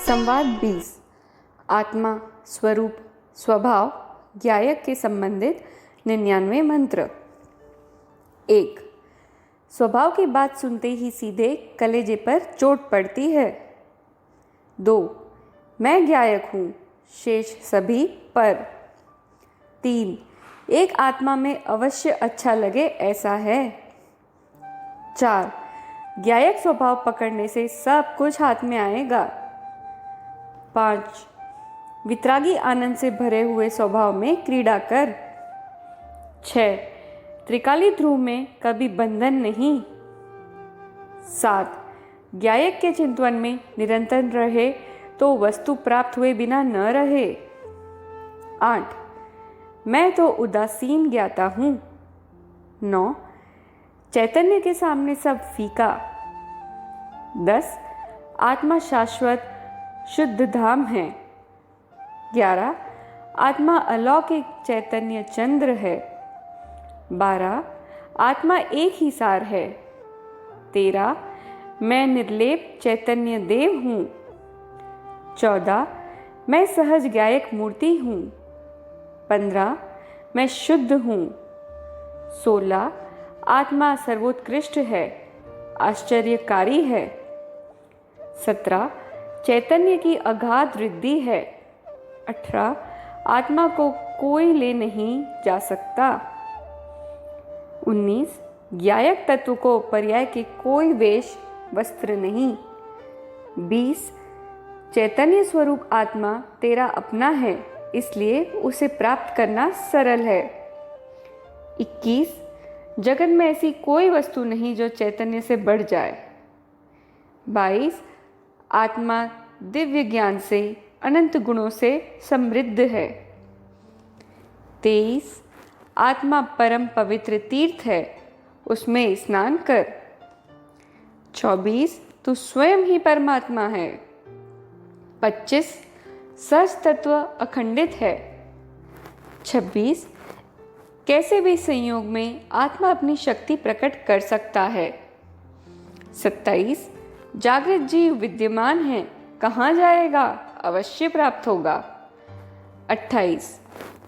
संवाद 20 आत्मा स्वरूप स्वभाव ज्ञायक के संबंधित 99 मंत्र। 1. स्वभाव की बात सुनते ही सीधे कलेजे पर चोट पड़ती है। 2. मैं ज्ञायक हूँ, शेष सभी पर। 3. एक आत्मा में अवश्य अच्छा लगे ऐसा है। 4. ज्ञायक स्वभाव पकड़ने से सब कुछ हाथ में आएगा। 5. वितरागी आनंद से भरे हुए स्वभाव में क्रीड़ा कर। 6. त्रिकाली ध्रुव में कभी बंधन नहीं। 7. ज्ञायक के चिंतन में निरंतर रहे तो वस्तु प्राप्त हुए बिना न रहे। 8. मैं तो उदासीन ज्ञाता हूँ। 9. चैतन्य के सामने सब फीका। 10. आत्मा शाश्वत शुद्ध धाम है। 11. आत्मा अलौकिक चैतन्य चंद्र है। 12. आत्मा एक ही सार है। 13. मैं निर्लेप चैतन्य देव हूँ। 14. मैं सहज ज्ञायक मूर्ति हूँ। 15. मैं शुद्ध हूँ। 16. आत्मा सर्वोत्कृष्ट है, आश्चर्यकारी है। 17. चैतन्य की अगाध वृद्धि है। 18. आत्मा को कोई ले नहीं जा सकता। 19. ज्ञायक तत्व को पर्याय के कोई वेश वस्त्र नहीं। 20. चैतन्य स्वरूप आत्मा तेरा अपना है, इसलिए उसे प्राप्त करना सरल है। 21. जगत में ऐसी कोई वस्तु नहीं जो चैतन्य से बढ़ जाए। 22. आत्मा दिव्य ज्ञान से अनंत गुणों से समृद्ध है। 23. आत्मा परम पवित्र तीर्थ है, उसमें स्नान कर। 24. तू स्वयं ही परमात्मा है। 25. सहज तत्व अखंडित है। 26. कैसे भी संयोग में आत्मा अपनी शक्ति प्रकट कर सकता है। 27. जागृत जीव विद्यमान है, कहाँ जाएगा, अवश्य प्राप्त होगा। 28.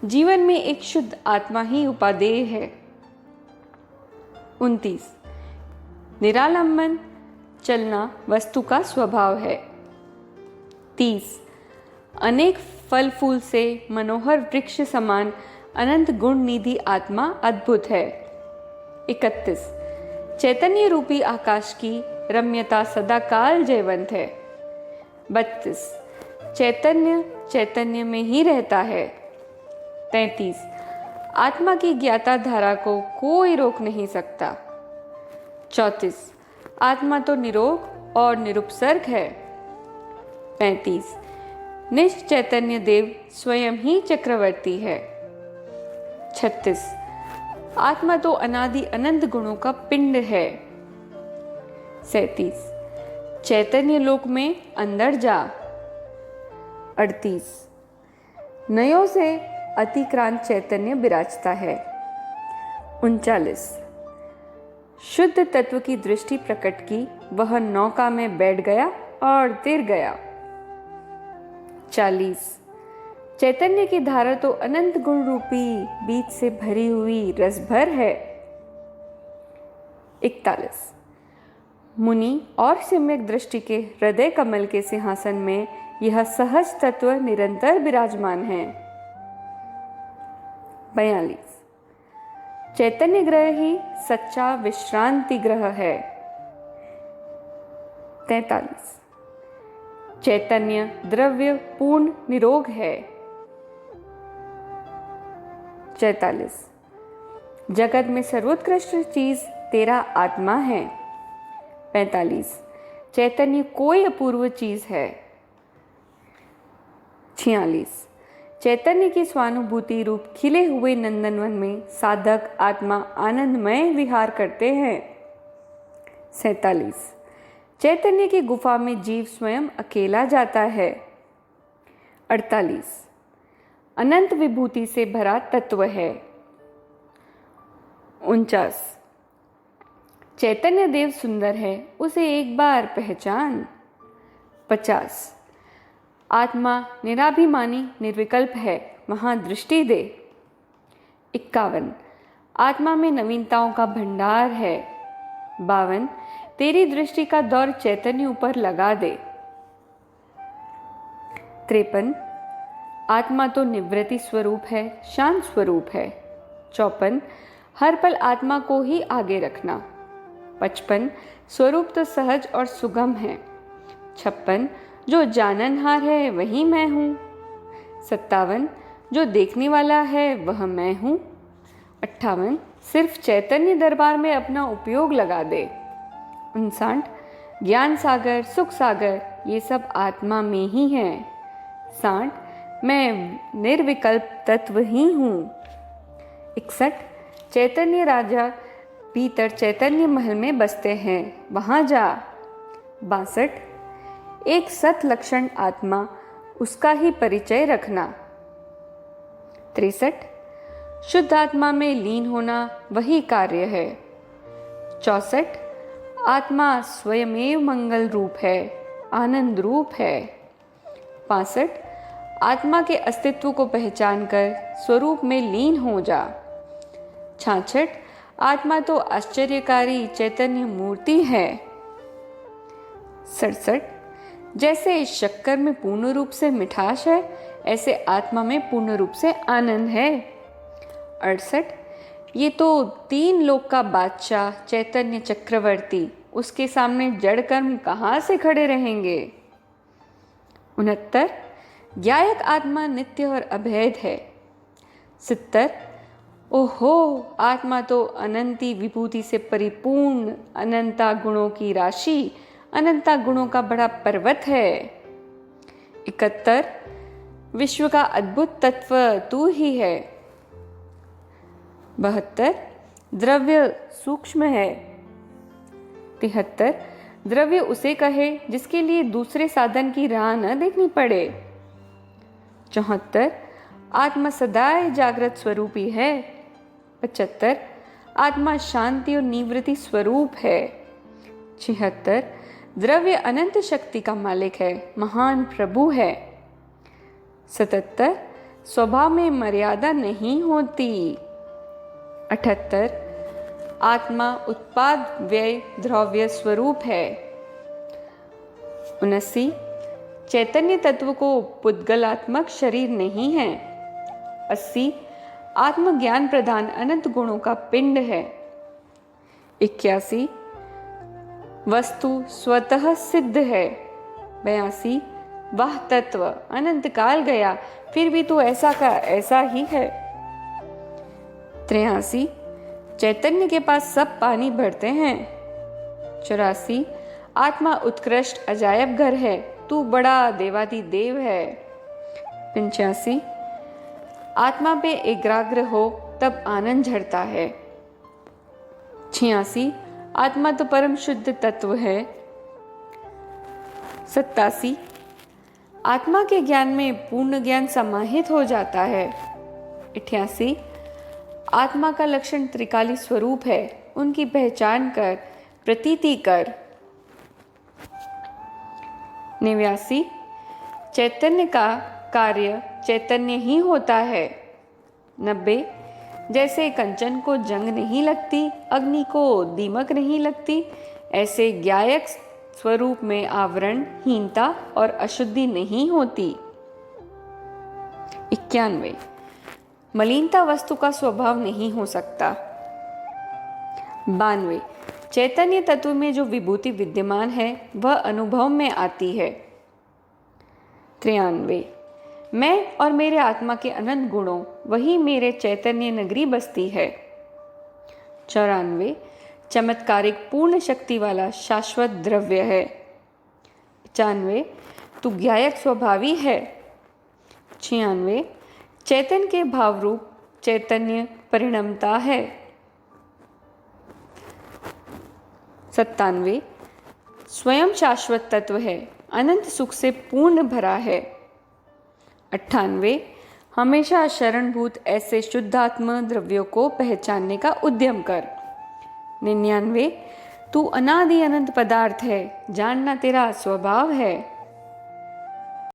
जीवन में एक शुद्ध आत्मा ही उपादेय है। 29. निरालंबन चलना वस्तु का स्वभाव है। 30. अनेक फल फूल से मनोहर वृक्ष समान अनंत गुण निधि आत्मा अद्भुत है। 31. चैतन्य रूपी आकाश की रम्यता सदाकाल जयवंत है। 32. चैतन्य चैतन्य में ही रहता है। 33. आत्मा की ज्ञाता धारा को कोई रोक नहीं सकता। 34. आत्मा तो निरोग और निरुपसर्ग है। 35. निज चैतन्य देव स्वयं ही चक्रवर्ती है। 36. आत्मा तो अनादि अनंत गुणों का पिंड है। 37. चैतन्य लोक में अंदर जा। 38. नयों से अतिक्रांत चैतन्य विराजता है। 39. शुद्ध तत्व की दृष्टि प्रकट की, वह नौका में बैठ गया और तिर गया। 40. चैतन्य की धारा तो अनंत गुण रूपी बीज से भरी हुई रसभर है। 41. मुनि और सम्यक दृष्टि के हृदय कमल के सिंहासन में यह सहज तत्व निरंतर विराजमान है। 42. चैतन्य ग्रह ही सच्चा विश्रांति ग्रह है। 43. चैतन्य द्रव्य पूर्ण निरोग है। 44. जगत में सर्वोत्कृष्ट चीज तेरा आत्मा है। 45. चैतन्य कोई अपूर्व चीज है। 46. चैतन्य की स्वानुभूति रूप खिले हुए नंदनवन में साधक आत्मा आनंदमय विहार करते हैं। 47. चैतन्य की गुफा में जीव स्वयं अकेला जाता है। 48. अनंत विभूति से भरा तत्व है। 49. चैतन्य देव सुंदर है, उसे एक बार पहचान। 50. आत्मा निराभिमानी निर्विकल्प है, वहाँ दृष्टि दे। 51 आत्मा में नवीनताओं का भंडार है। 52 तेरी दृष्टि का दौर चैतन्य ऊपर लगा दे। 53 आत्मा तो निवृत्ति स्वरूप है, शांत स्वरूप है। 54 हर पल आत्मा को ही आगे रखना। 55 स्वरूप तो सहज और सुगम है। 56 जो जाननहार है वही मैं हूँ। 57 जो देखने वाला है वह मैं हूँ। 58 सिर्फ चैतन्य दरबार में अपना उपयोग लगा दे। 59 ज्ञान सागर, सुख सागर ये सब आत्मा में ही है। 60 मैं निर्विकल्प तत्व ही हूँ। 61 चैतन्य राजा भीतर चैतन्य महल में बसते हैं, वहाँ जा। 62 एक सत लक्षण आत्मा, उसका ही परिचय रखना। 63 शुद्ध आत्मा में लीन होना वही कार्य है। 64 आत्मा स्वयमेव मंगल रूप है, आनंद रूप है। 65 आत्मा के अस्तित्व को पहचान कर स्वरूप में लीन हो जा। 66 आत्मा तो आश्चर्यकारी चैतन्य मूर्ति है। 67 जैसे शक्कर में पूर्ण रूप से मिठास है, ऐसे आत्मा में पूर्ण रूप से आनंद है। 68 ये तो 3 लोक का बादशाह चैतन्य चक्रवर्ती, उसके सामने जड़ कर्म कहाँ से खड़े रहेंगे। 69 ज्ञायक आत्मा नित्य और अभेद है। 70 ओहो आत्मा तो अनंती विभूति से परिपूर्ण, अनंता गुणों की राशि, अनंता गुणों का बड़ा पर्वत है। 71 विश्व का अद्भुत तत्व तू ही है। 72 द्रव्य सूक्ष्म है। 73 द्रव्य उसे कहे जिसके लिए दूसरे साधन की राह न देखनी पड़े। 74 आत्मा सदाए जागृत स्वरूपी है। 75 आत्मा शांति और निवृत्ति स्वरूप है। 76 द्रव्य अनंत शक्ति का मालिक है, महान प्रभु है। 77 स्वभाव में मर्यादा नहीं होती। 78 आत्मा उत्पाद व्यय द्रव्य स्वरूप है। 79 चैतन्य तत्व को पुद्गलात्मक शरीर नहीं है। 80 आत्मज्ञान प्रदान अनंत गुणों का पिंड है। 81 वस्तु स्वतः सिद्ध है। 82 वह तत्व अनंत काल गया फिर भी तो ऐसा का ऐसा ही है। 83 चैतन्य के पास सब पानी भरते हैं। 84 आत्मा उत्कृष्ट अजायब घर है, तू बड़ा देवाधिदेव है। 85 आत्मा पे एकाग्र हो तब आनंद झड़ता है। 86 आत्मा तो परम शुद्ध तत्व है। 87 आत्मा के ज्ञान में पूर्ण ज्ञान समाहित हो जाता है। 88 आत्मा का लक्षण त्रिकाली स्वरूप है, उनकी पहचान कर प्रतीति कर। 89 चैतन्य का कार्य चैतन्य ही होता है। 90 जैसे कंचन को जंग नहीं लगती, अग्नि को दीमक नहीं लगती, ऐसे ज्ञायक स्वरूप में आवरण, हीनता और अशुद्धि नहीं होती। 91 मलिनता वस्तु का स्वभाव नहीं हो सकता। 92 चैतन्य तत्व में जो विभूति विद्यमान है वह अनुभव में आती है। 93 मैं और मेरे आत्मा के अनंत गुणों, वही मेरे चैतन्य नगरी बसती है। 94 चमत्कारिक पूर्ण शक्ति वाला शाश्वत द्रव्य है। 95 तू ज्ञायक स्वभावी है। 96 चैतन्य के भाव रूप चैतन्य परिणमता है। 97 स्वयं शाश्वत तत्व है, अनंत सुख से पूर्ण भरा है। 98 हमेशा शरणभूत ऐसे शुद्धात्म द्रव्यों को पहचानने का उद्यम कर। 99 तू अनादि अनंत पदार्थ है, जानना तेरा स्वभाव है।